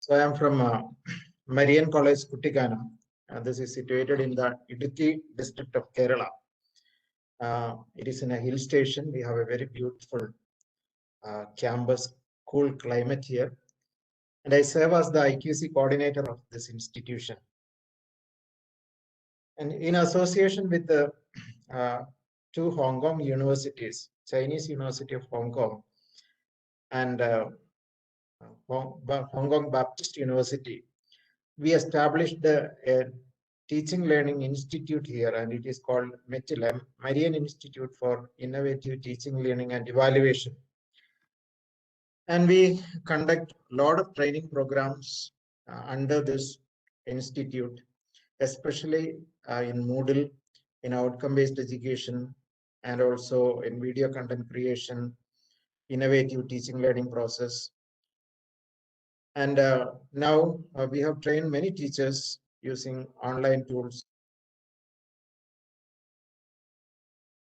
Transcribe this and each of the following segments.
So I am from Marian College, Kuttikanam. This is situated in the Idukki district of Kerala. It is in a hill station. We have a very beautiful campus, cool climate here. And I serve as the IQC coordinator of this institution. And in association with the two Hong Kong universities, Chinese University of Hong Kong and Hong Kong Baptist University, we established a teaching learning institute here, and it is called Mentimeter, Marian Institute for Innovative Teaching, Learning and Evaluation. And we conduct a lot of training programs under this institute, especially in Moodle, in outcome-based education, and also in video content creation, innovative teaching learning process. And now we have trained many teachers using online tools,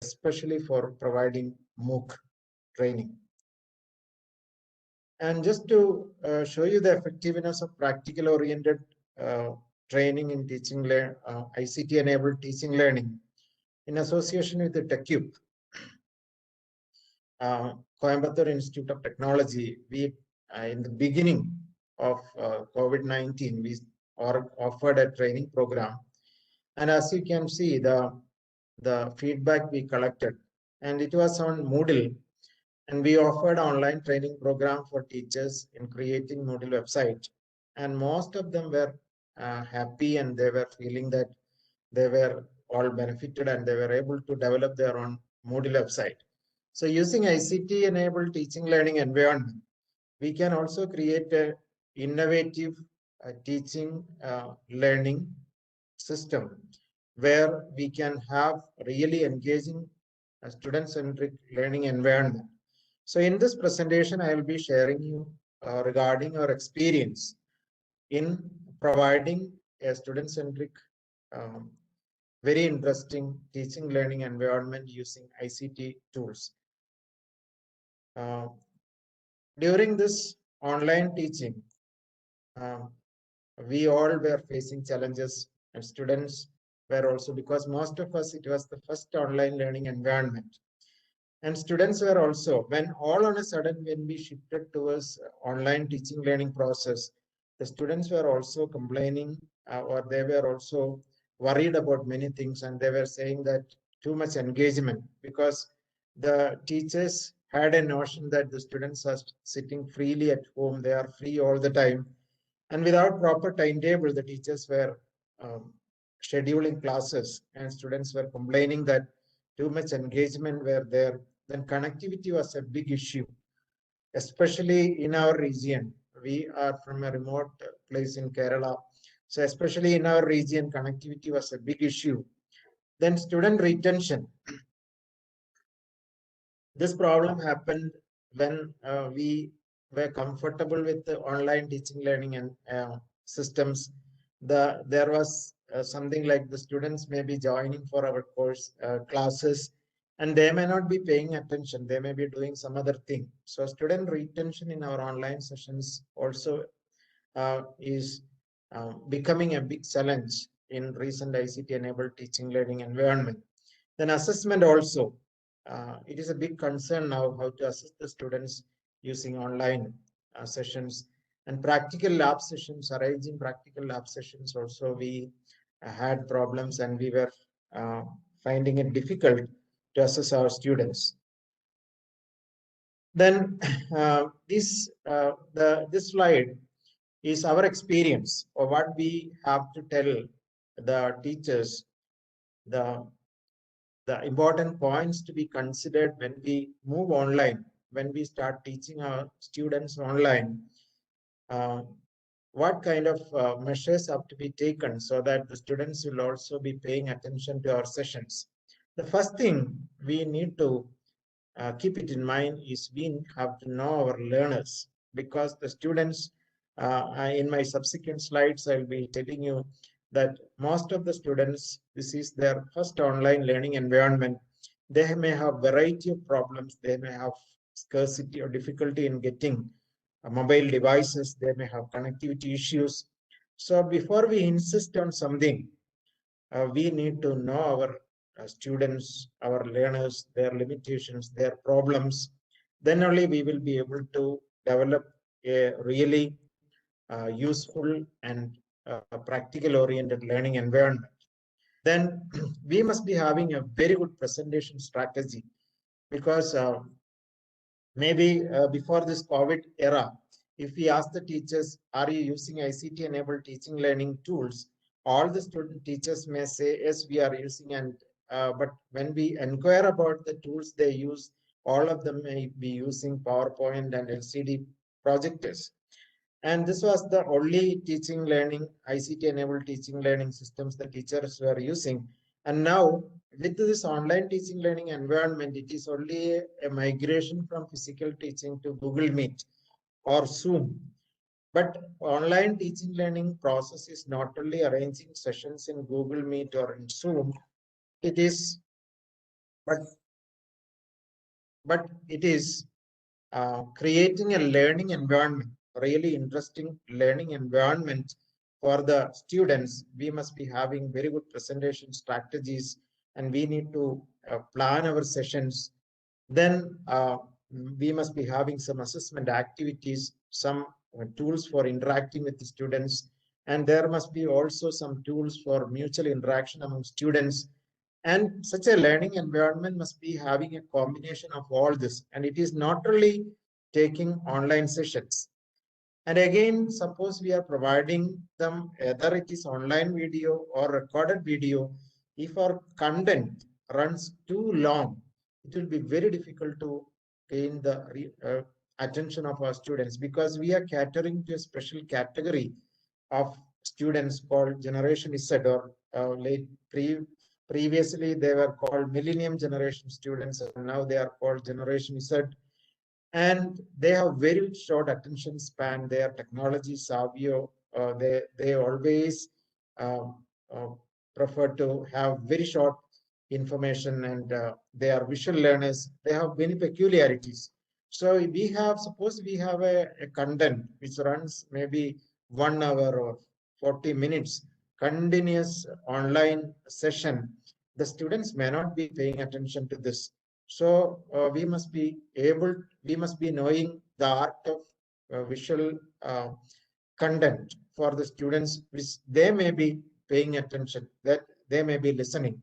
especially for providing MOOC training. And just to show you the effectiveness of practical-oriented training in teaching, ICT-enabled teaching learning, in association with the TechCube, Coimbatore Institute of Technology, we in the beginning of COVID-19, we offered a training program. And as you can see, the feedback we collected, and it was on Moodle, and we offered online training program for teachers in creating Moodle website, and most of them were happy, and they were feeling that they were all benefited and they were able to develop their own Moodle website. So using ICT enabled teaching learning environment, we can also create a innovative teaching learning system where we can have really engaging student-centric learning environment. So in this presentation, I will be sharing you regarding our experience in providing a student-centric, very interesting teaching learning environment using ICT tools. During this online teaching, we all were facing challenges, and students were also, because most of us, it was the first online learning environment. And students were also, when all on a sudden, when we shifted towards online teaching learning process, the students were also complaining or they were also worried about many things, and they were saying that too much engagement, because the teachers had a notion that the students are sitting freely at home, they are free all the time, and without proper timetable, the teachers were scheduling classes, and students were complaining that too much engagement were there. Then connectivity was a big issue, especially in our region. We are from a remote place in Kerala. So especially in our region, connectivity was a big issue. Then student retention. This problem happened when we were comfortable with the online teaching learning and systems. There was something like the students may be joining for our course classes, and they may not be paying attention. They may be doing some other thing. So student retention in our online sessions also is becoming a big challenge in recent ICT-enabled teaching learning environment. Then assessment also. It is a big concern now how to assess the students using online sessions, and practical lab sessions, arranging practical lab sessions also we had problems, and we were finding it difficult to assess our students. Then this slide is our experience, or what we have to tell the teachers, the important points to be considered when we move online, when we start teaching our students online. What kind of measures have to be taken so that the students will also be paying attention to our sessions. The first thing we need to keep it in mind is we have to know our learners, because the students, in my subsequent slides, I'll be telling you that most of the students, this is their first online learning environment. They may have variety of problems. They may have scarcity or difficulty in getting mobile devices, they may have connectivity issues. So before we insist on something, we need to know our students, our learners, their limitations, their problems. Then only we will be able to develop a really useful and practical oriented learning environment. Then we must be having a very good presentation strategy, because maybe before this COVID era, if we ask the teachers, are you using ICT enabled teaching learning tools? All the student teachers may say, yes, we are using. And but when we inquire about the tools they use, all of them may be using PowerPoint and LCD projectors. And this was the only teaching learning, ICT enabled teaching learning systems the teachers were using. And now with this online teaching learning environment, it is only a migration from physical teaching to Google Meet or Zoom. But online teaching learning process is not only arranging sessions in Google Meet or in Zoom, it is, but it is creating a learning environment, really interesting learning environment for the students. We must be having very good presentation strategies, and we need to plan our sessions. Then we must be having some assessment activities, some tools for interacting with the students, and there must be also some tools for mutual interaction among students. And such a learning environment must be having a combination of all this. And it is not only taking online sessions. And again, suppose we are providing them, whether it is online video or recorded video, if our content runs too long, it will be very difficult to gain the attention of our students, because we are catering to a special category of students called Generation Z, or previously they were called Millennium Generation students, and now they are called Generation Z. And they have very short attention span. They are technology savvy. They always um, uh, prefer to have very short information, and they are visual learners. They have many peculiarities. So we have, suppose we have a content which runs maybe 1 hour or 40 minutes, continuous online session. The students may not be paying attention to this. So we must be knowing the art of visual content for the students, which they may be paying attention, that they may be listening.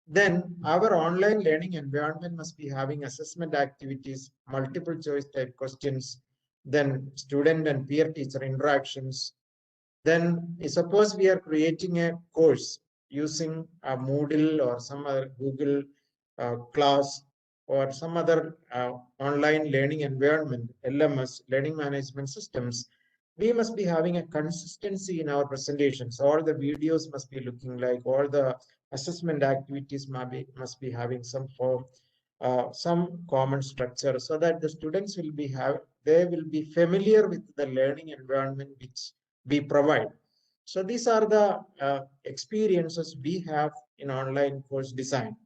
Then our online learning environment must be having assessment activities, multiple choice type questions, then student and peer teacher interactions. Then suppose we are creating a course using a Moodle or some other Google class or some other online learning environment, LMS, learning management systems. We must be having a consistency in our presentations. All the videos must be looking like, all the assessment activities must be having some form, some common structure, so that the students will be they will be familiar with the learning environment which we provide. So these are the experiences we have in online course design.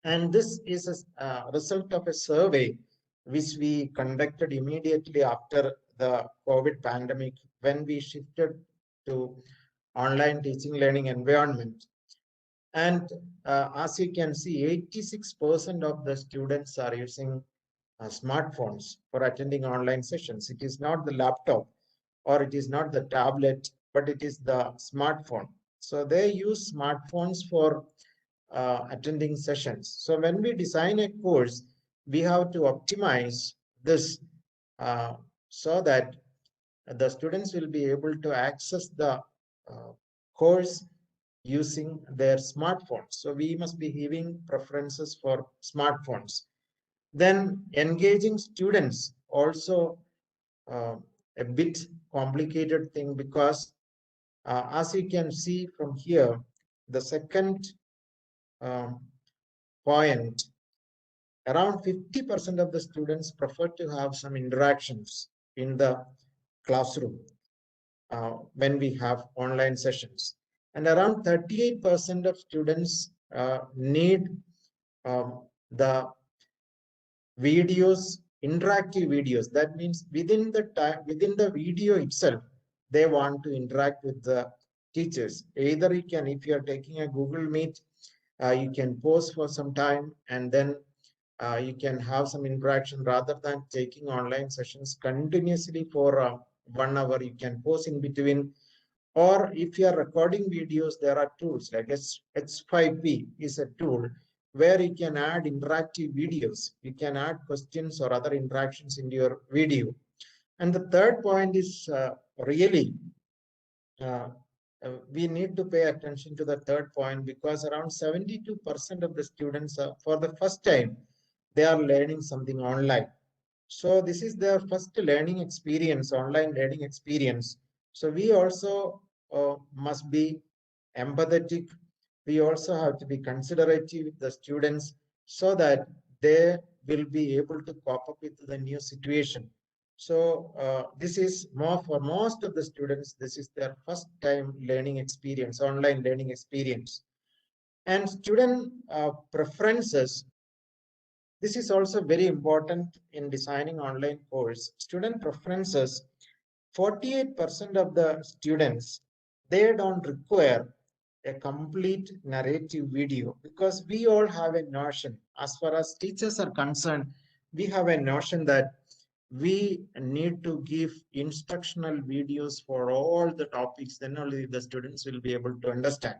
And this is a result of a survey which we conducted immediately after the COVID pandemic, when we shifted to online teaching learning environment. And as you can see, 86% of the students are using smartphones for attending online sessions. It is not the laptop or it is not the tablet, but it is the smartphone. So they use smartphones for attending sessions. So when we design a course, we have to optimize this so that the students will be able to access the course using their smartphones. So we must be giving preferences for smartphones. Then engaging students also a bit complicated thing, because as you can see from here, the second um, point, around 50% of the students prefer to have some interactions in the classroom when we have online sessions. And around 38% of students need the videos interactive videos. That means within the time, within the video itself, they want to interact with the teachers. Either you can, if you are taking a Google Meet, you can pause for some time, and then you can have some interaction rather than taking online sessions continuously for 1 hour. You can pause in between. Or if you are recording videos, there are tools like H5P is a tool where you can add interactive videos. You can add questions or other interactions in your video. And the third point is really uh, we need to pay attention to the third point, because around 72% of the students, for the first time, they are learning something online. So this is their first learning experience, online learning experience. So we also must be empathetic. We also have to be considerate with the students so that they will be able to cope up with the new situation. So this is more for most of the students. This is their first time learning experience, online learning experience. And student preferences, this is also very important in designing online course. Student preferences, 48% of the students, they don't require a complete narrative video, because we all have a notion, as far as teachers are concerned, we have a notion that we need to give instructional videos for all the topics, then only the students will be able to understand.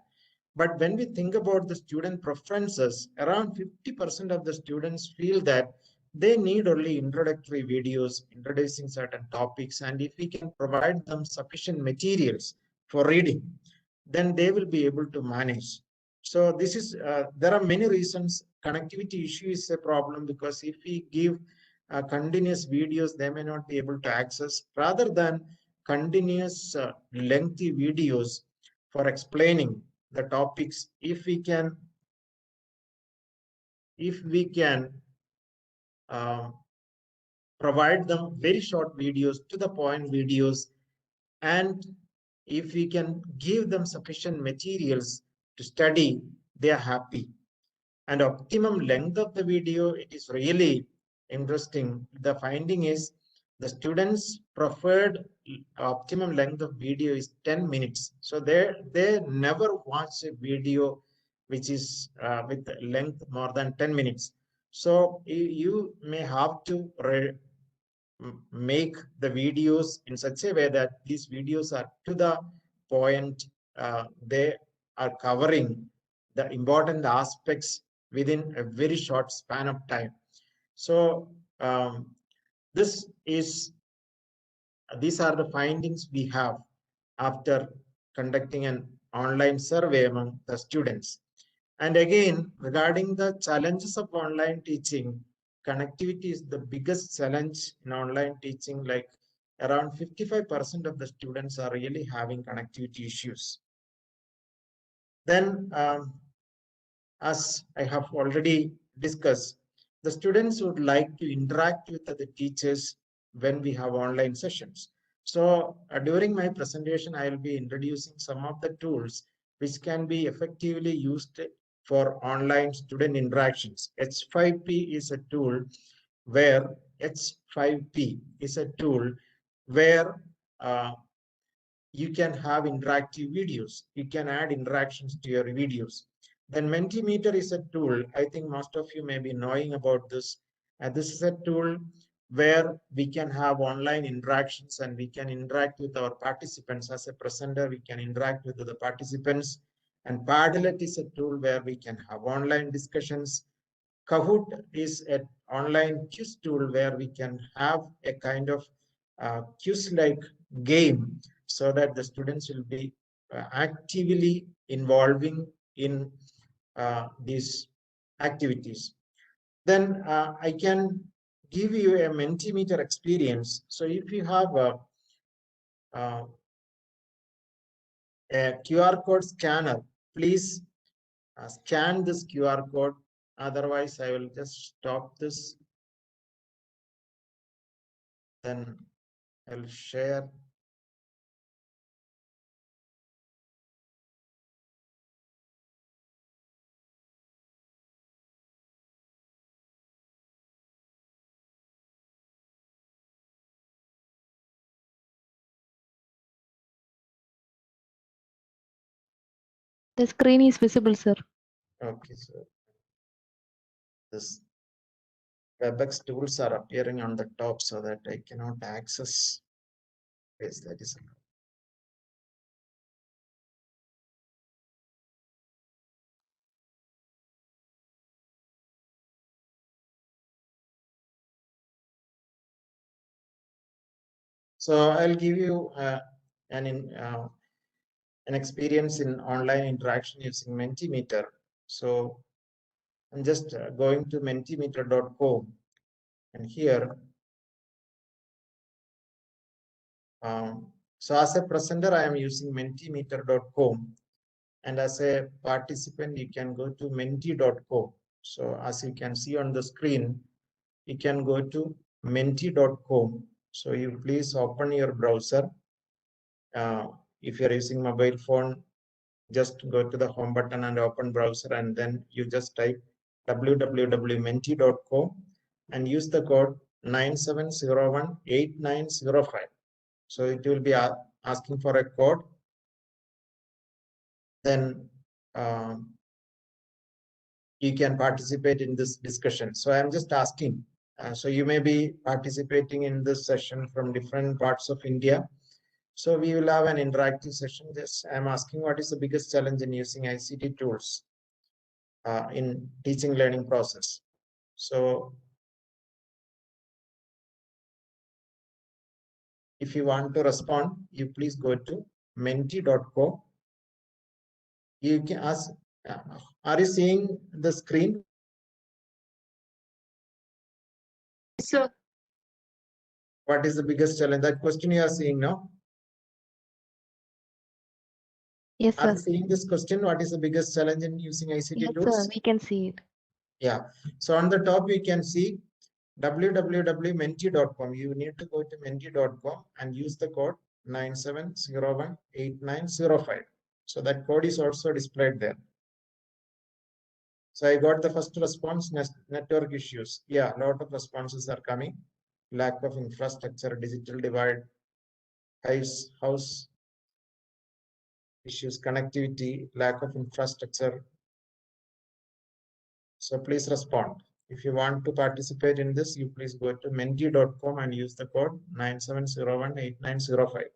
But when we think about the student preferences, around 50% of the students feel that they need only introductory videos introducing certain topics. And if we can provide them sufficient materials for reading, then they will be able to manage. So this is, there are many reasons. Connectivity issue is a problem, because if we give continuous videos, they may not be able to access, rather than continuous lengthy videos for explaining the topics. If we can uh, provide them very short videos, to the point videos, and if we can give them sufficient materials to study, they are happy. And optimum length of the video, it is really interesting. The finding is the students preferred optimum length of video is 10 minutes. So they never watch a video which is with length more than 10 minutes. So you may have to make the videos in such a way that these videos are to the point. They are covering the important aspects within a very short span of time. So this is these are the findings we have after conducting an online survey among the students. And again, regarding the challenges of online teaching, connectivity is the biggest challenge in online teaching. Like around 55% of the students are really having connectivity issues. Then, as I have already discussed, the students would like to interact with the teachers when we have online sessions. So during my presentation, I will be introducing some of the tools which can be effectively used for online student interactions. H5P is a tool where H5P is a tool where uh, you can have interactive videos. You can add interactions to your videos. Then Mentimeter is a tool. I think most of you may be knowing about this. This is a tool where we can have online interactions, and we can interact with our participants. As a presenter, we can interact with the participants. And Padlet is a tool where we can have online discussions. Kahoot is an online quiz tool where we can have a kind of quiz-like game, so that the students will be actively involving in these activities. Then I can give you a Mentimeter experience. So if you have uh, a QR code scanner, please scan this QR code. Otherwise, I will just stop this. Then I'll share. The screen is visible, sir. Okay, so this WebEx tools are appearing on the top so that I cannot access. Yes, that is. So I'll give you an experience in online interaction using Mentimeter. So I'm just going to mentimeter.com, and here, so as a presenter, I am using mentimeter.com, and as a participant, you can go to menti.co. So as you can see on the screen, you can go to menti.com. So you please open your browser. If you're using mobile phone, just go to the home button and open browser, and then you just type www.menti.co and use the code 97018905. So it will be asking for a code. Then you can participate in this discussion. So I'm just asking. So you may be participating in this session from different parts of India. So we will have an interactive session. This I'm asking, what is the biggest challenge in using ICT tools in teaching learning process? So if you want to respond, you please go to menti.co. You can ask, are you seeing the screen? Sir. What is the biggest challenge? That question you are seeing now. Yes, Are sir. you seeing this question? What is the biggest challenge in using ICT Yes, tools? sir. We can see it. Yeah. So on the top, you can see www.menti.com. You need to go to menti.com and use the code 97018905. So that code is also displayed there. So I got the first response, network issues. Yeah, a lot of responses are coming. Lack of infrastructure, digital divide, house issues, connectivity, lack of infrastructure. So please respond. If you want to participate in this, you please go to menti.com and use the code 97018905.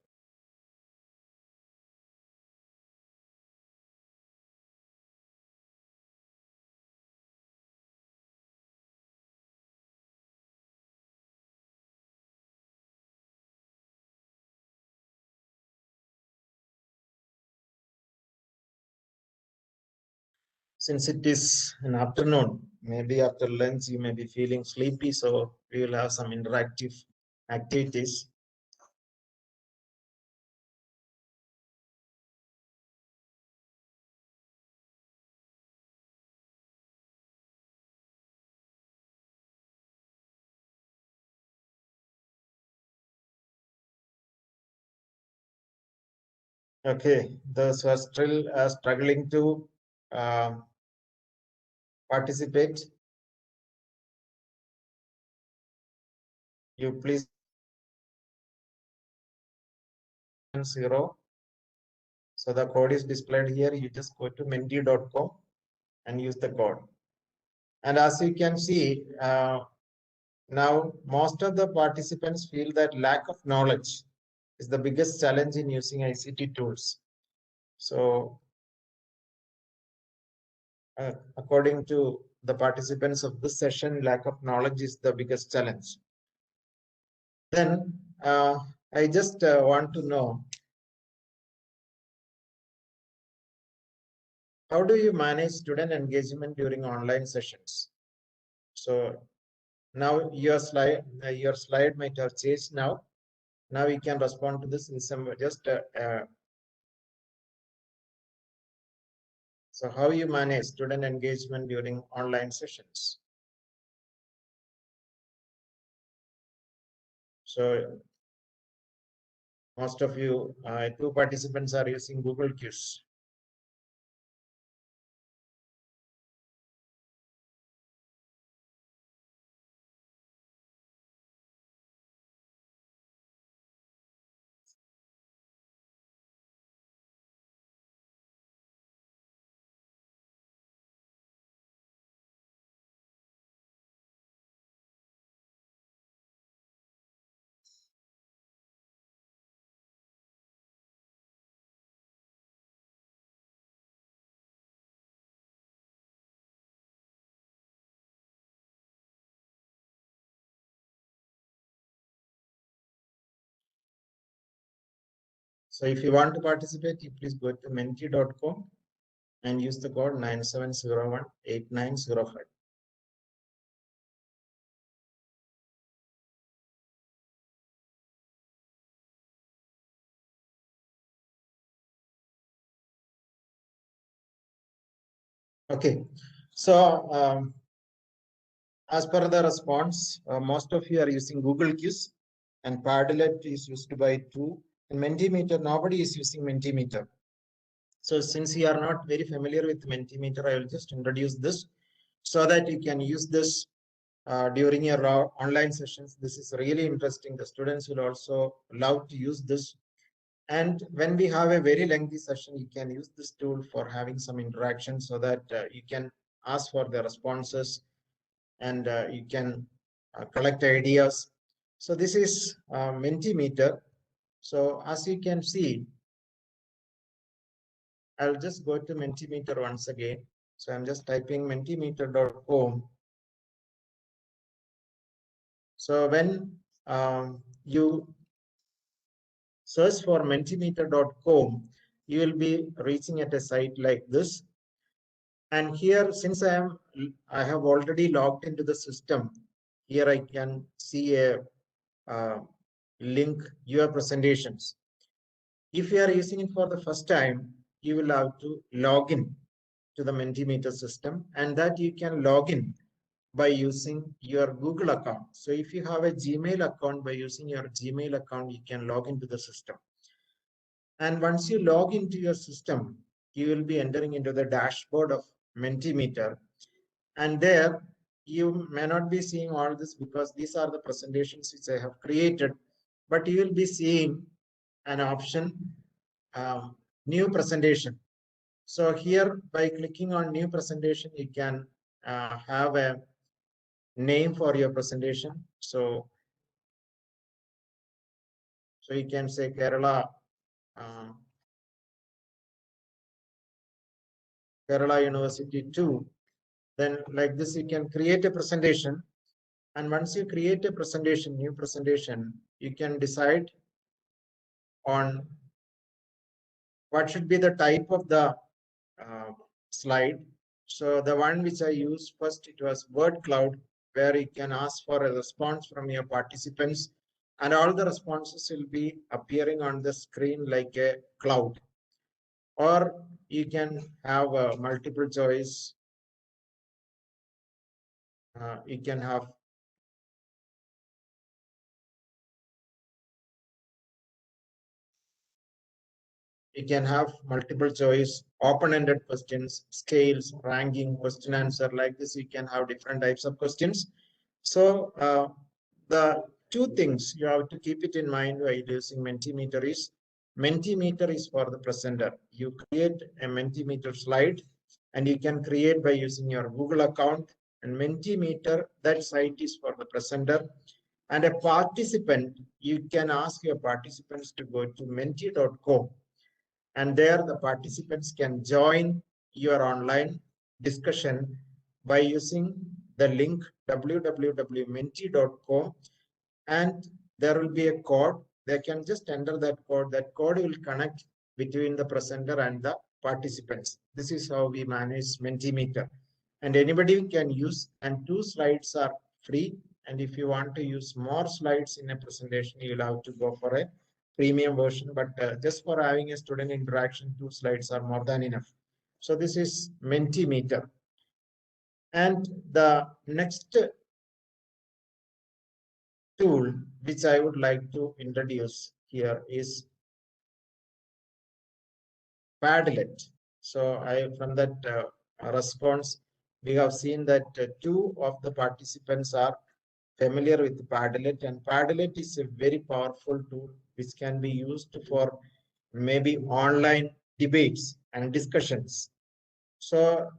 Since it is an afternoon, maybe after lunch you may be feeling sleepy, so we will have some interactive activities. Okay, those who are still struggling to participate, you please 0. So the code is displayed here. You just go to menti.com and use the code. And as you can see, now most of the participants feel that lack of knowledge is the biggest challenge in using ICT tools. So according to the participants of this session, lack of knowledge is the biggest challenge. Then I just want to know, how do you manage student engagement during online sessions? So now your slide might have changed now. Now we can respond to this in some just so how you manage student engagement during online sessions. So most of you, 2 participants are using Google Quiz. So if you want to participate, you please go to menti.com and use the code 97018905. Okay, so as per the response, most of you are using Google Quiz, and Padlet is used by 2. And Mentimeter, nobody is using Mentimeter. So since you are not very familiar with Mentimeter, I will just introduce this so that you can use this during your online sessions. This is really interesting. The students will also love to use this. And when we have a very lengthy session, you can use this tool for having some interaction so that you can ask for the responses, and you can collect ideas. So this is Mentimeter. So as you can see, I'll just go to Mentimeter once again. So I'm just typing mentimeter.com. So when you search for mentimeter.com, you will be reaching at a site like this. And here, since I have already logged into the system, here I can see a link your presentations. If you are using it for the first time, you will have to log in to the Mentimeter system, and that you can log in by using your Google account. So if you have a Gmail account, by using your Gmail account, you can log into the system. And once you log into your system, you will be entering into the dashboard of Mentimeter. And there you may not be seeing all this because these are the presentations which I have created, but you will be seeing an option, new presentation. So here, by clicking on new presentation, you can have a name for your presentation. So you can say Kerala, Kerala University 2. Then like this, you can create a presentation. And once you create a presentation, new presentation, you can decide on what should be the type of the slide. So the one which I used first, it was word cloud, where you can ask for a response from your participants, and all the responses will be appearing on the screen like a cloud. Or you can have a multiple choice. You can have multiple choice, open-ended questions, scales, ranking, question answer. Like this, you can have different types of questions. So the two things you have to keep it in mind while using Mentimeter is, Mentimeter is for the presenter. You create a Mentimeter slide, and you can create by using your Google account. And Mentimeter, that site is for the presenter. And a participant, you can ask your participants to go to menti.com, and there the participants can join your online discussion by using the link www.menti.com, and there will be a code. They can just enter that code. That code will connect between the presenter and the participants. This is how we manage Mentimeter, and anybody can use, and 2 slides are free. And if you want to use more slides in a presentation, you will have to go for a premium version, but just for having a student interaction, 2 slides are more than enough. So this is Mentimeter. And the next tool which I would like to introduce here is Padlet. So from that response, we have seen that 2 of the participants are familiar with Padlet, and Padlet is a very powerful tool which can be used for maybe online debates and discussions. So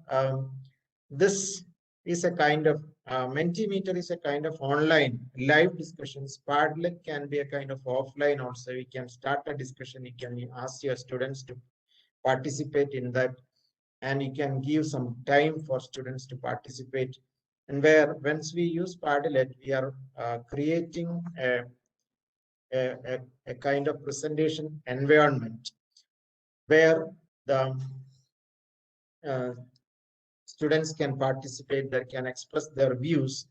this is a kind of Mentimeter is a kind of online live discussions. Padlet can be a kind of offline also. You can start a discussion. You can ask your students to participate in that, and you can give some time for students to participate. And where once we use Padlet, we are creating a a kind of presentation environment where the students can participate, they can express their views.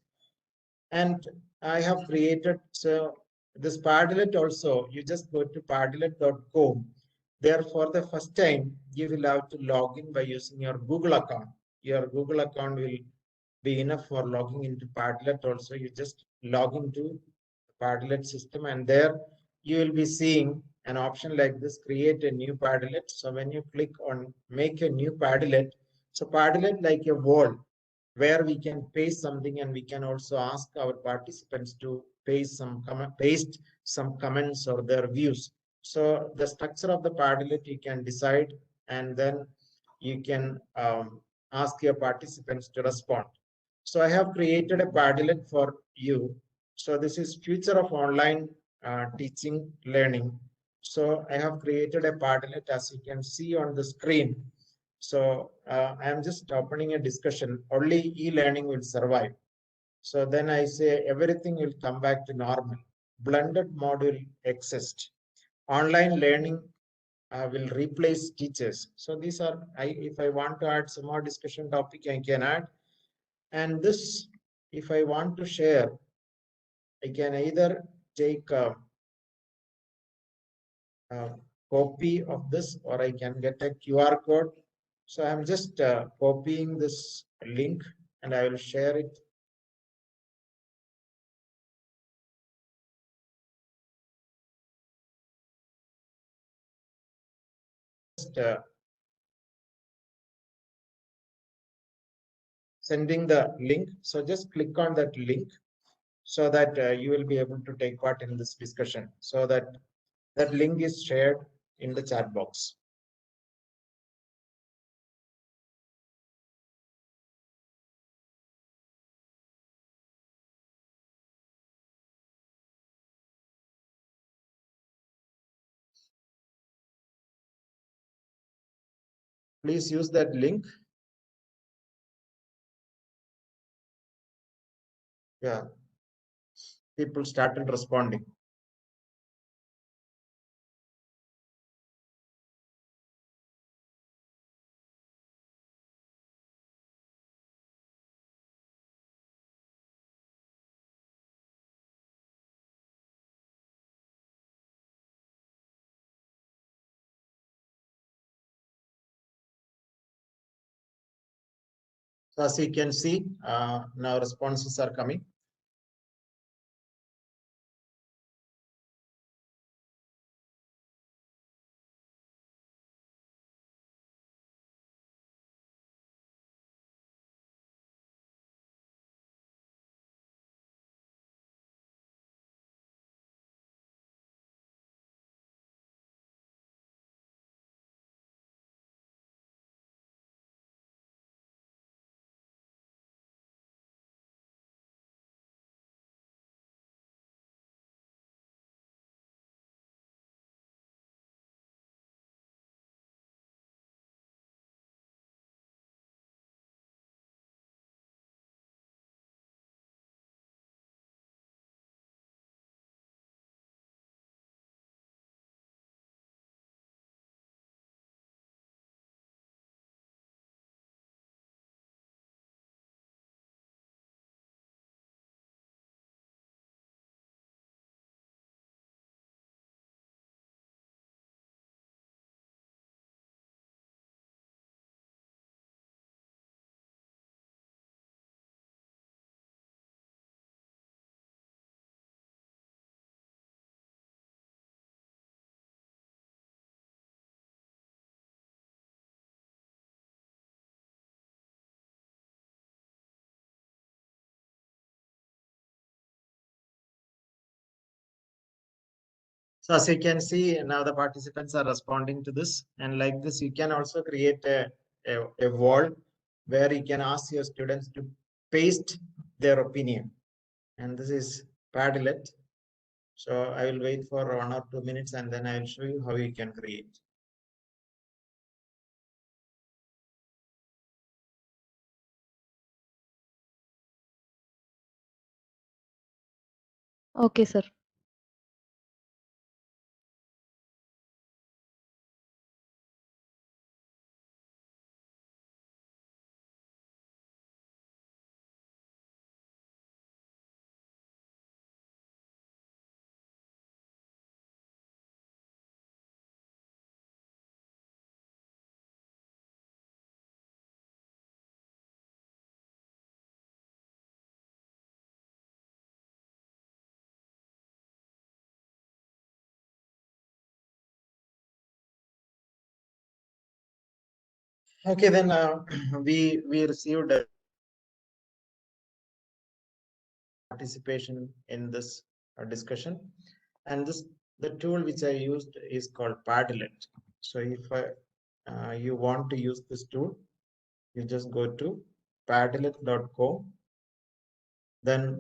And I have created, so this Padlet also, you just go to padlet.com. There for the first time, you will have to log in by using your Google account. Your Google account will be enough for logging into Padlet also. You just log into the Padlet system, and there you will be seeing an option like this, create a new Padlet. So when you click on make a new Padlet, so Padlet like a wall where we can paste something, and we can also ask our participants to paste some comments or their views. So the structure of the Padlet you can decide, and then you can ask your participants to respond. So I have created a Padlet for you. So this is future of online teaching learning. So I have created a Padlet as you can see on the screen. So I am just opening a discussion. Only e-learning will survive. So then I say everything will come back to normal. Blended module exist. Online learning will replace teachers. So these are, if I want to add some more discussion topic, I can add. And this, if I want to share, I can either take a copy of this, or I can get a QR code. So I'm just copying this link, and I will share it. Just sending the link. So just click on that link so that you will be able to take part in this discussion. So that link is shared in the chat box. Please use that link. Yeah, people started responding. So as you can see, now responses are coming. So as you can see, now the participants are responding to this. And like this, you can also create a wall where you can ask your students to paste their opinion. And this is Padlet. So I will wait for 1 or 2 minutes, and then I will show you how you can create. Okay, sir. Okay, then we received a participation in this discussion, and the tool which I used is called Padlet. So if you want to use this tool, you just go to padlet.co. Then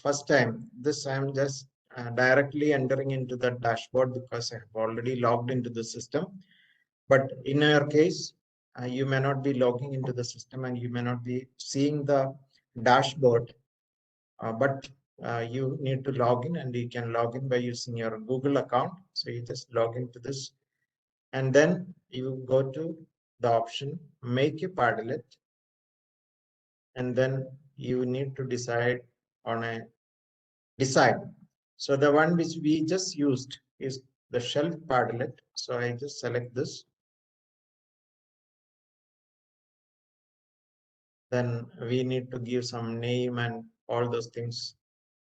first time, this I'm just directly entering into the dashboard because I have already logged into the system. But in your case, you may not be logging into the system and you may not be seeing the dashboard, but you need to log in, and you can log in by using your Google account. So you just log into this, and then you go to the option make a Padlet, and then you need to decide on a decide. So the one which we just used is the shelf Padlet. So I just select this. Then we need to give some name and all those things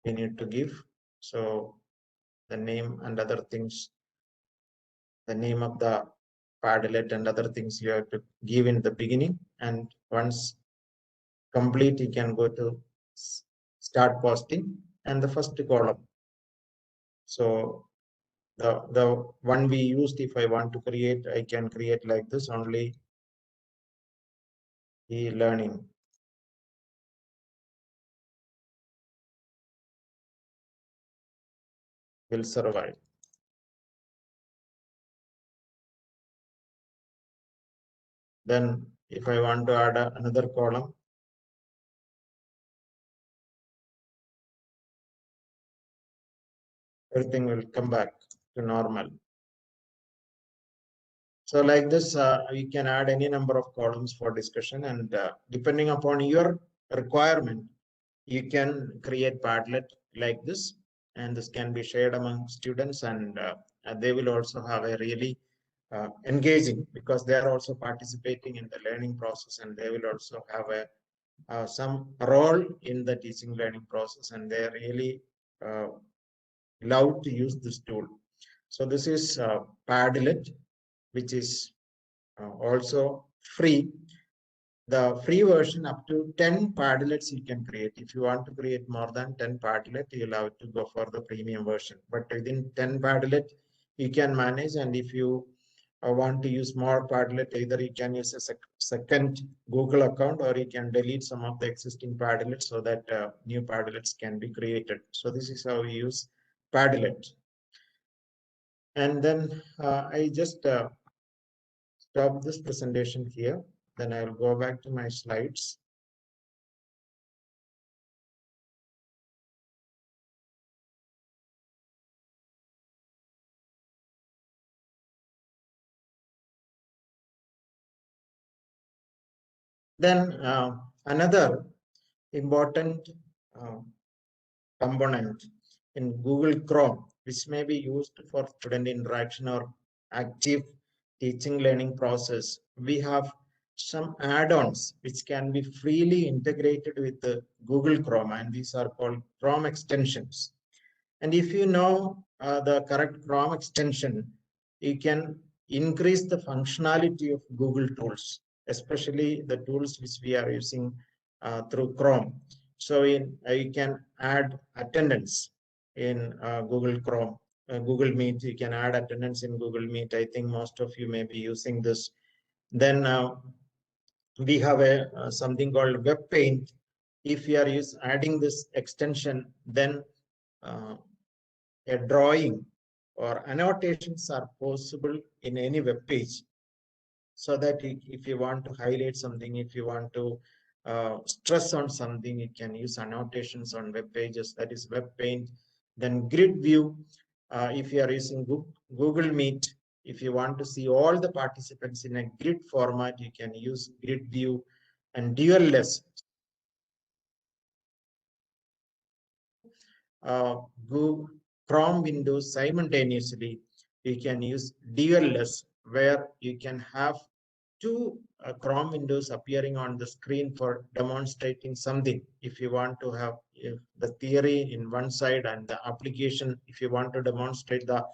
we need to give. So the name and other things, the name of the Padlet and other things you have to give in the beginning. And once complete, you can go to start posting and the first column. So the one we used, if I want to create, I can create like this only. E-learning will survive. Then if I want to add another column, everything will come back to normal. So like this, you can add any number of columns for discussion, and depending upon your requirement, you can create Padlet like this, and this can be shared among students, and they will also have a really engaging, because they are also participating in the learning process, and they will also have a some role in the teaching learning process, and they really love to use this tool. So this is Padlet, which is also free. The free version up to 10 Padlets you can create. If you want to create more than 10 Padlet, you'll have to go for the premium version. But within 10 Padlet, you can manage. And if you want to use more Padlet, either you can use a second Google account, or you can delete some of the existing Padlets so that new Padlets can be created. So this is how we use Padlet. And then I just stop this presentation here. Then I'll go back to my slides. Then another important uh, component in Google Chrome, which may be used for student interaction or active teaching learning process, we have some add-ons which can be freely integrated with the Google Chrome, and these are called Chrome extensions. And if you know the correct Chrome extension, you can increase the functionality of Google tools, especially the tools which we are using through Chrome. So you can add attendance in Google Chrome, Google Meet. You can add attendance in Google Meet. I think most of you may be using this. Then we have something called Web Paint. If you are adding this extension, then a drawing or annotations are possible in any web page, so that if you want to highlight something, if you want to stress on something, you can use annotations on web pages. That is Web Paint. Then Grid View, if you are using Google Meet, if you want to see all the participants in a grid format, you can use Grid View. And Dual-less, Google Chrome windows simultaneously, you can use dual-less, where you can have two Chrome windows appearing on the screen for demonstrating something. If you want to have the theory in one side and the application, if you want to demonstrate the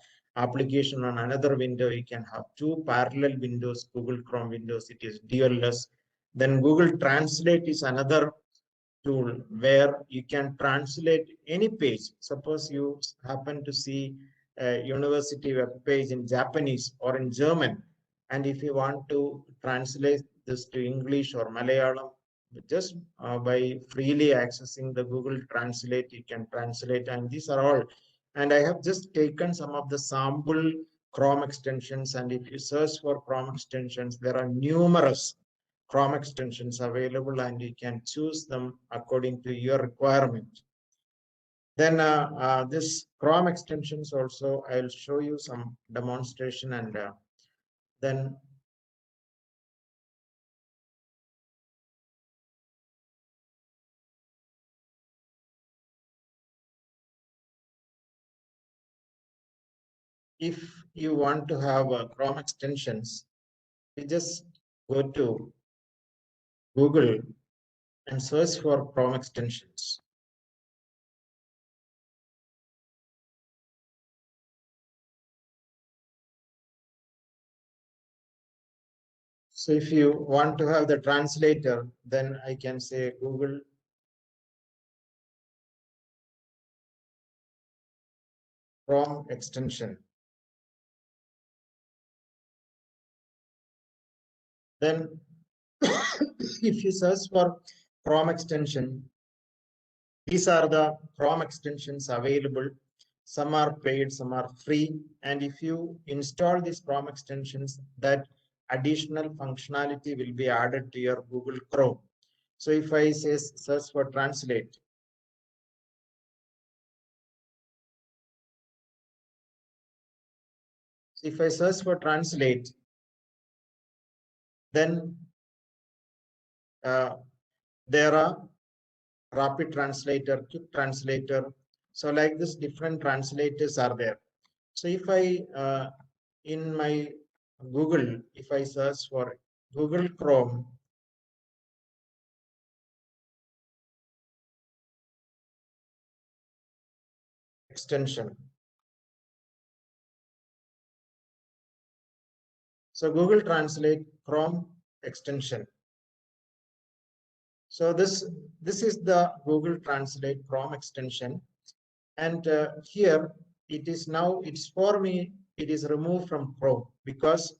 application on another window, you can have two parallel windows, Google Chrome windows, it is DLS. Then Google Translate is another tool where you can translate any page. Suppose you happen to see a university web page in Japanese or in German, and if you want to translate this to English or Malayalam, just by freely accessing the Google Translate, you can translate. And these are all. And I have just taken some of the sample Chrome extensions. And if you search for Chrome extensions, there are numerous Chrome extensions available, and you can choose them according to your requirement. Then this Chrome extensions also, I'll show you some demonstration, and then if you want to have Chrome extensions, you just go to Google and search for Chrome extensions. So if you want to have the translator, then I can say Google Chrome extension. Then if you search for Chrome extension, these are the Chrome extensions available. Some are paid, some are free. And if you install these Chrome extensions, that additional functionality will be added to your Google Chrome. So if I say search for translate, so if I search for translate, then there are rapid translator, quick translator. So like this, different translators are there. So if I, in my Google, if I search for Google Chrome, extension. So Google Translate Chrome extension. So this is the Google Translate Chrome extension. And here it is now, it's for me, it is removed from Chrome because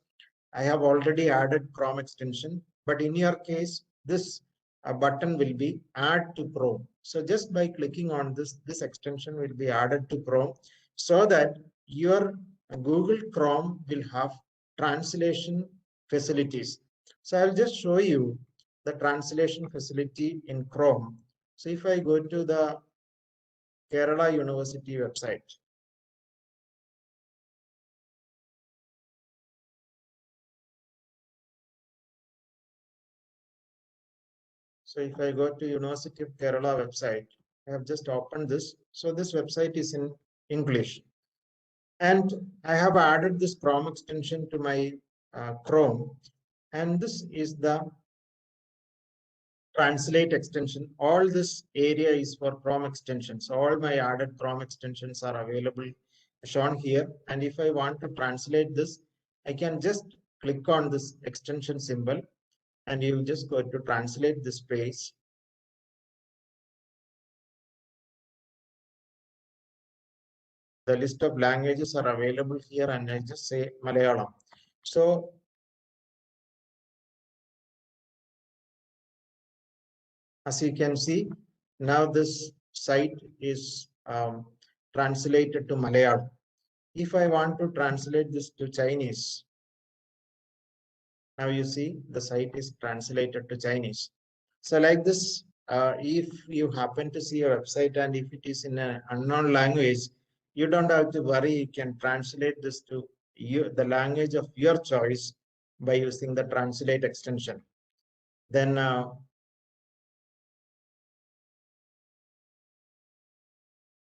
I have already added Chrome extension. But in your case, this button will be add to Chrome. So just by clicking on this, this extension will be added to Chrome so that your Google Chrome will have translation facilities. So I'll just show you the translation facility in Chrome. So if I go to the Kerala University website, so if I go to University of Kerala website, I have just opened this. So this website is in English. And I have added this Chrome extension to my Chrome. And this is the translate extension. All this area is for Chrome extensions. All my added Chrome extensions are available, shown here. And if I want to translate this, I can just click on this extension symbol and you just go to translate this page. The list of languages are available here, and I just say Malayalam. So as you can see, now this site is translated to Malayalam. If I want to translate this to Chinese, now you see the site is translated to Chinese. So like this, if you happen to see a website and if it is in an unknown language, you don't have to worry. You can translate this to the language of your choice by using the translate extension. Then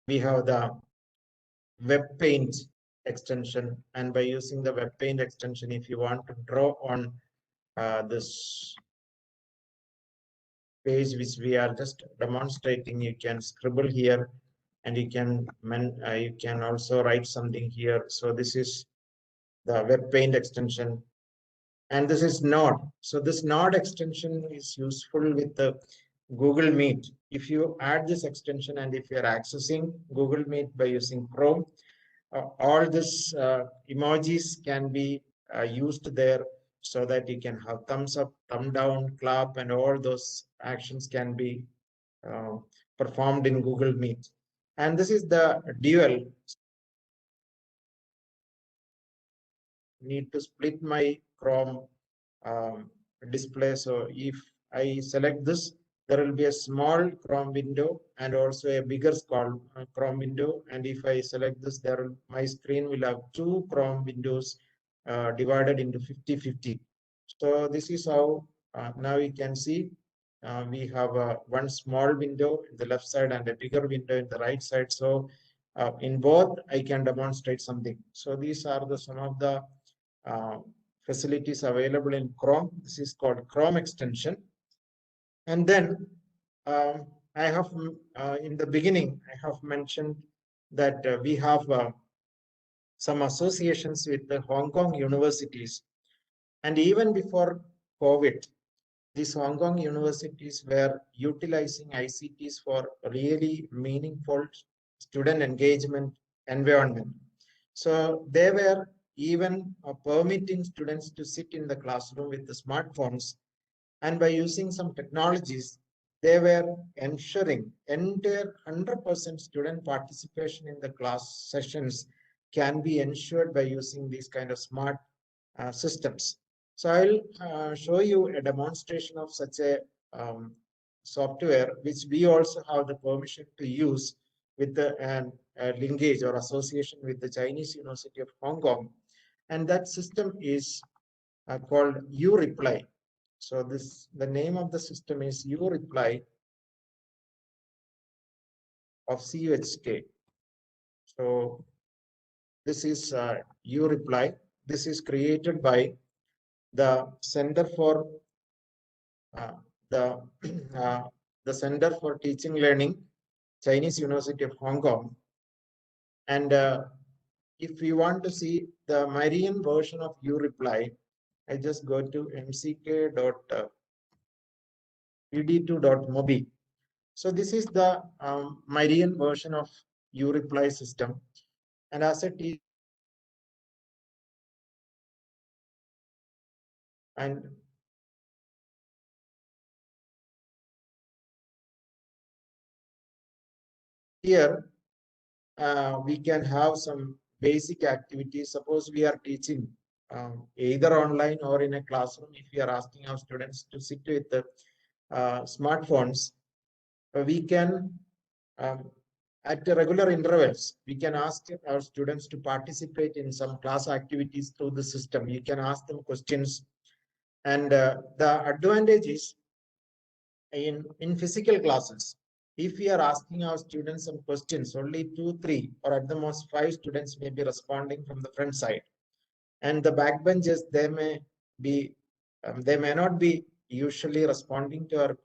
we have the web paint extension, and by using the web paint extension, if you want to draw on this page which we are just demonstrating, you can scribble here and you can also write something here. So this is the web paint extension, and this is Node. So this Node extension is useful with the Google Meet. If you add this extension and if you're accessing Google Meet by using Chrome, all this emojis can be used there, so that you can have thumbs up, thumb down, clap, and all those actions can be uh, performed in Google Meet. And this is the dual. Need to split my Chrome display. So if I select this, there will be a small Chrome window and also a bigger Chrome window. And if I select this, my screen will have two Chrome windows divided into 50-50. So this is how now you can see we have one small window in the left side and a bigger window in the right side. So in both, I can demonstrate something. So these are some of the facilities available in Chrome. This is called Chrome extension. And then I have in the beginning, I have mentioned that we have some associations with the Hong Kong universities. And even before COVID, these Hong Kong universities were utilizing ICTs for really meaningful student engagement environment. So they were even permitting students to sit in the classroom with the smartphones, and by using some technologies, they were ensuring entire 100% student participation in the class sessions can be ensured by using these kind of smart systems. So I'll show you a demonstration of such a software, which we also have the permission to use with the linkage or association with the Chinese University of Hong Kong. And that system is called uReply. So the name of the system is uReply of CUHK. So this is uReply. This is created by the Center for the the Center for Teaching Learning, Chinese University of Hong Kong. And if you want to see the Marian version of uReply, I just go to mck.ed2.mobi. So this is the Marian version of uReply system. And as a teacher, and here we can have some basic activities. Suppose we are teaching either online or in a classroom. If we are asking our students to sit with the smartphones, we can at regular intervals, we can ask our students to participate in some class activities through the system. You can ask them questions. And the advantage is in physical classes, if we are asking our students some questions, only 2, 3, or at the most 5 students may be responding from the front side. And the backbenchers, they may not be usually responding to our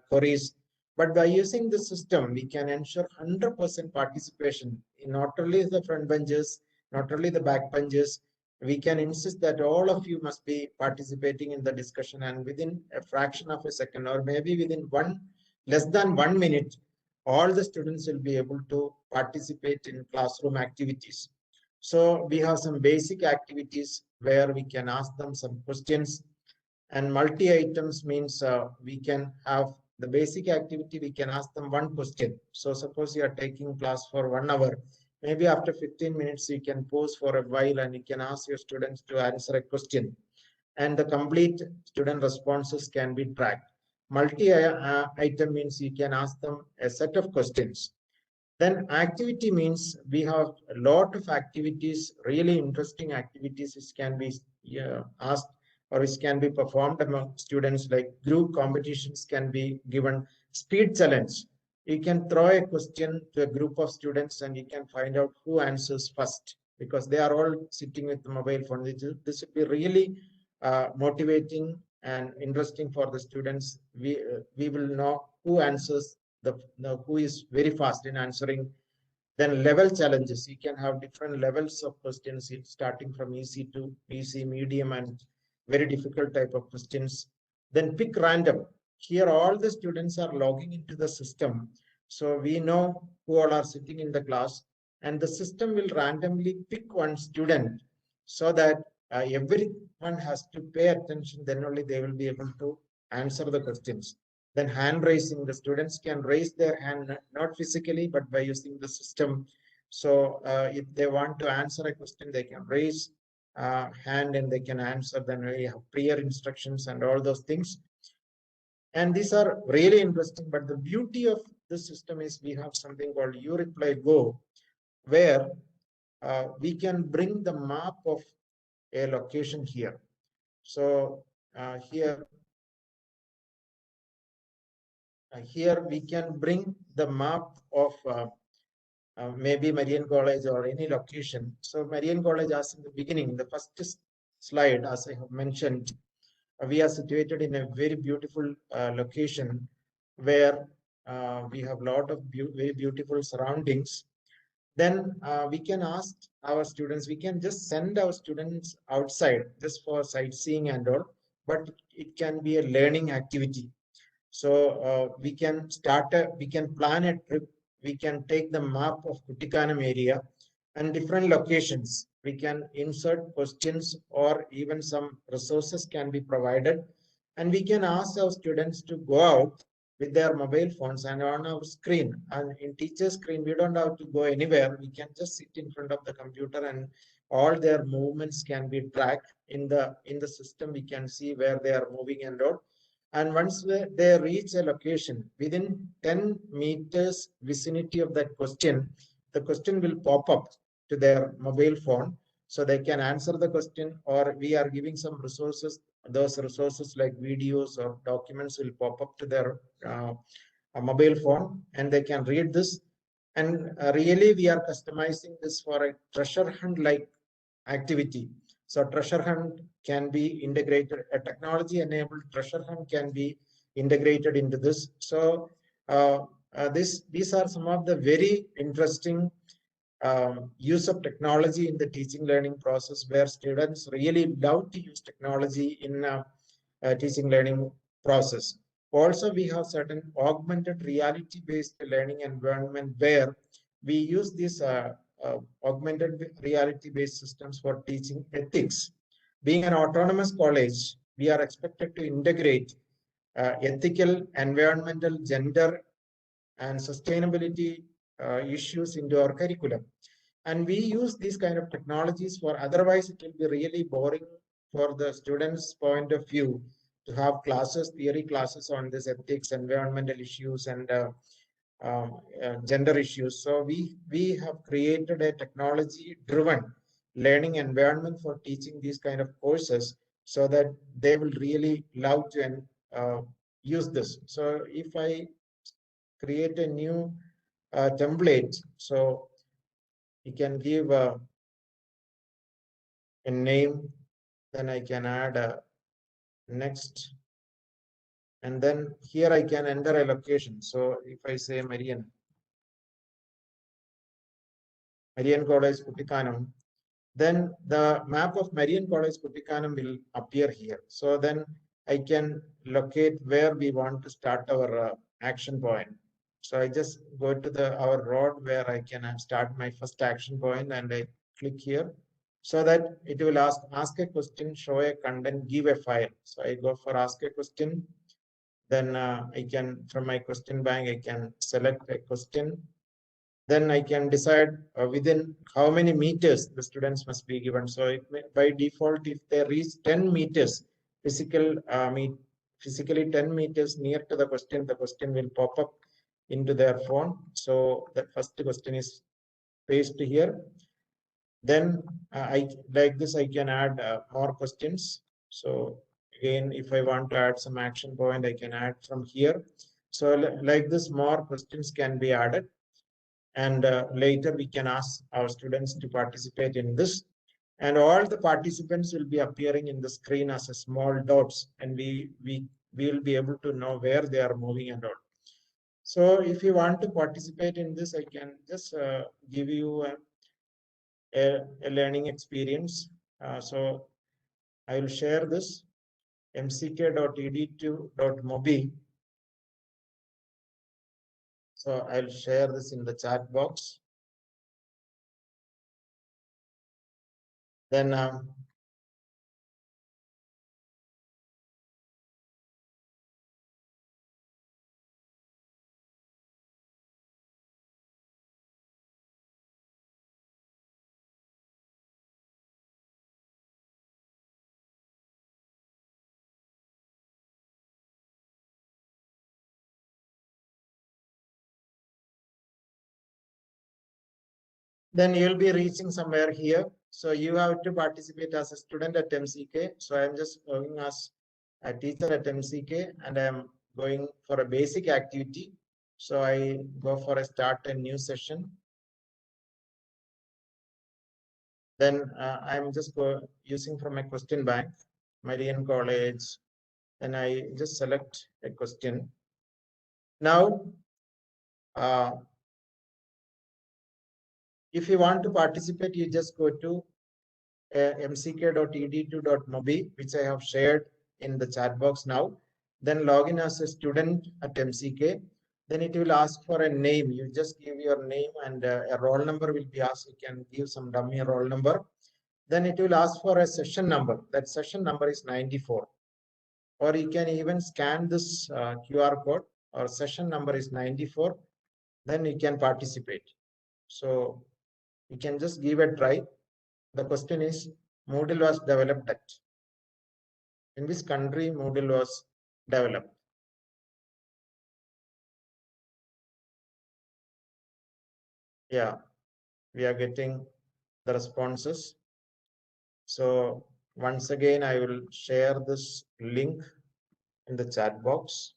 queries. But by using the system, we can ensure 100% participation in not only the front benches, not only the back benches. We can insist that all of you must be participating in the discussion, and within a fraction of a second, or maybe within less than 1 minute, all the students will be able to participate in classroom activities. So we have some basic activities where we can ask them some questions, and multi-items means we can have the basic activity, we can ask them one question. So suppose you are taking class for 1 hour, maybe after 15 minutes, you can pause for a while and you can ask your students to answer a question. And the complete student responses can be tracked. Multi-item means you can ask them a set of questions. Then activity means we have a lot of activities, really interesting activities which can be asked or which can be performed among students, like group competitions can be given, speed challenge. You can throw a question to a group of students and you can find out who answers first, because they are all sitting with the mobile phone. This would be really motivating and interesting for the students. We will know who answers who is very fast in answering Then level challenges, you can have different levels of questions starting from easy to easy, medium, and very difficult type of questions. Then pick random. Here all the students are logging into the system. So we know who all are sitting in the class, and the system will randomly pick one student so that everyone has to pay attention. Then only they will be able to answer the questions. Then hand raising, the students can raise their hand not physically but by using the system. So if they want to answer a question, they can raise hand and they can answer. Then we have prayer instructions and all those things. And these are really interesting. But the beauty of this system is we have something called You Reply Go, where we can bring the map of a location here. So here we can bring the map of maybe Marian College or any location. So Marian College, as in the beginning, the first slide, as I have mentioned, we are situated in a very beautiful location where we have a lot of very beautiful surroundings. Then we can ask our students, we can just send our students outside just for sightseeing and all, but it can be a learning activity. So we can plan a trip. We can take the map of Kuttikanam area and different locations. We can insert questions or even some resources can be provided. And we can ask our students to go out with their mobile phones and on our screen. And in teacher's screen, we don't have to go anywhere. We can just sit in front of the computer and all their movements can be tracked in the system. We can see where they are moving and all. And once they reach a location within 10 meters vicinity of that question, the question will pop up to their mobile phone. So they can answer the question, or we are giving some resources. Those resources like videos or documents will pop up to their mobile phone and they can read this. And really we are customizing this for a treasure hunt like activity. So treasure hunt can be integrated, a technology enabled treasure hunt can be integrated into this. So these are some of the very interesting use of technology in the teaching learning process, where students really love to use technology in teaching learning process. Also, we have certain augmented reality based learning environment where we use these augmented reality based systems for teaching ethics. Being an autonomous college, we are expected to integrate ethical, environmental, gender, and sustainability issues into our curriculum. And we use these kind of technologies for, otherwise it will be really boring for the students' point of view to have classes, theory classes on this ethics, environmental issues, and gender issues. So we have created a technology-driven learning environment for teaching these kind of courses, so that they will really love to use this. So if I create a new template, so you can give a name, then I can add a next, and then here I can enter a location. So if I say Marian College Kuttikanam, then the map of Marian College Kuttikanam will appear here. So then I can locate where we want to start our action point. So I just go to our road where I can start my first action point, and I click here, so that it will ask a question, show a content, give a file. So I go for ask a question. Then I can, from my question bank, I can select a question. Then I can decide within how many meters the students must be given. So by default, if they reach 10 meters, physically 10 meters near to the question will pop up into their phone. So the first question is pasted here. Then I like this, I can add more questions. So again, if I want to add some action point, I can add from here. So like this, more questions can be added. And later we can ask our students to participate in this. And all the participants will be appearing in the screen as a small dots, and we will be able to know where they are moving and all. So if you want to participate in this, I can just give you a learning experience. So I will share this mck.edu.mobi. So I'll share this in the chat box. Then you'll be reaching somewhere here. So you have to participate as a student at MCK. So I'm just going as a teacher at MCK, and I'm going for a basic activity. So I go for a start a new session. Then I'm just using from a question bank, Marian College. Then I just select a question. Now, if you want to participate, you just go to mck.edu.mobi, which I have shared in the chat box now. Then log in as a student at MCK. Then it will ask for a name. You just give your name, and a roll number will be asked. You can give some dummy roll number. Then it will ask for a session number. That session number is 94. Or you can even scan this QR code, or session number is 94. Then you can participate. So you can just give a try. The question is, Moodle was developed at? In which country Moodle was developed? Yeah, we are getting the responses. So once again, I will share this link in the chat box.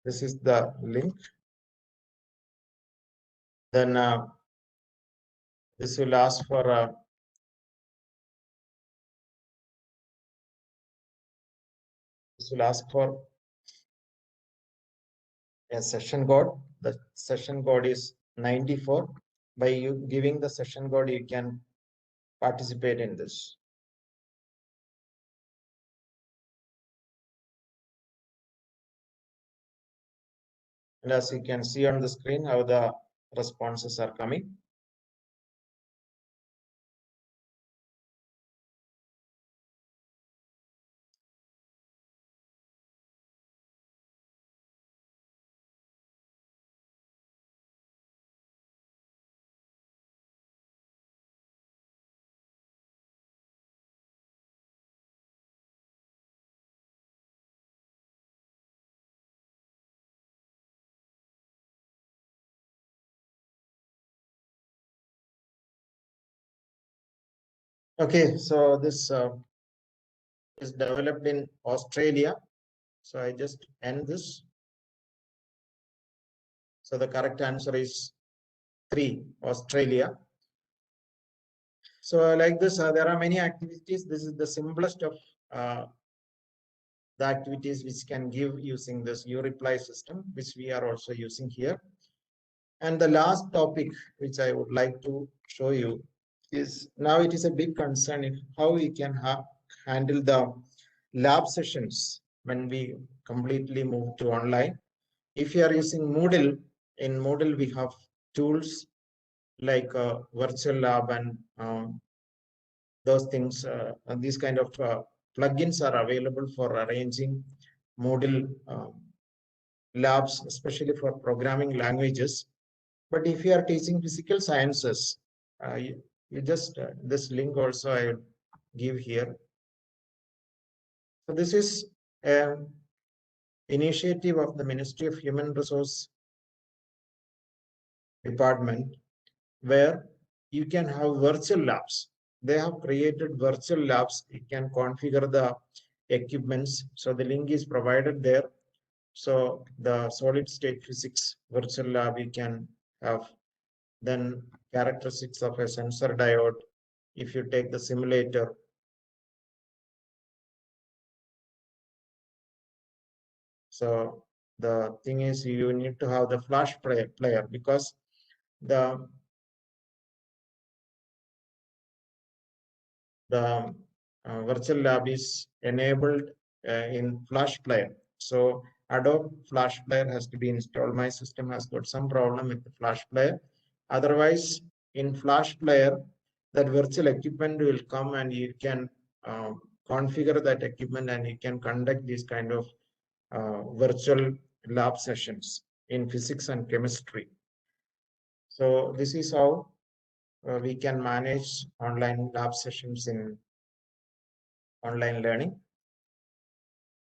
This is the link. Then this will ask for a session code. The session code is 94. By you giving the session code, you can participate in this. And as you can see on the screen, how the responses are coming. Okay, so this is developed in Australia. So I just end this. So the correct answer is 3, Australia. So like this, there are many activities. This is the simplest of the activities which can give using this U-reply system, which we are also using here. And the last topic which I would like to show you is, now it is a big concern if how we can handle the lab sessions when we completely move to online. If you are using Moodle, in Moodle we have tools like virtual lab and those things. These kind of plugins are available for arranging Moodle labs, especially for programming languages. But if you are teaching physical sciences, you just this link also I will give here. So this is an initiative of the Ministry of Human Resource Department, where you can have virtual labs. they have created virtual labs. You can configure the equipments. So the link is provided there. So the solid state physics virtual lab you can have. Then characteristics of a sensor diode. If you take the simulator, so the thing is you need to have the flash player because the virtual lab is enabled in flash player. So Adobe flash player has to be installed. My system has got some problem with the flash player. Otherwise, in flash player, that virtual equipment will come and you can configure that equipment and you can conduct these kind of virtual lab sessions in physics and chemistry. So this is how we can manage online lab sessions in online learning.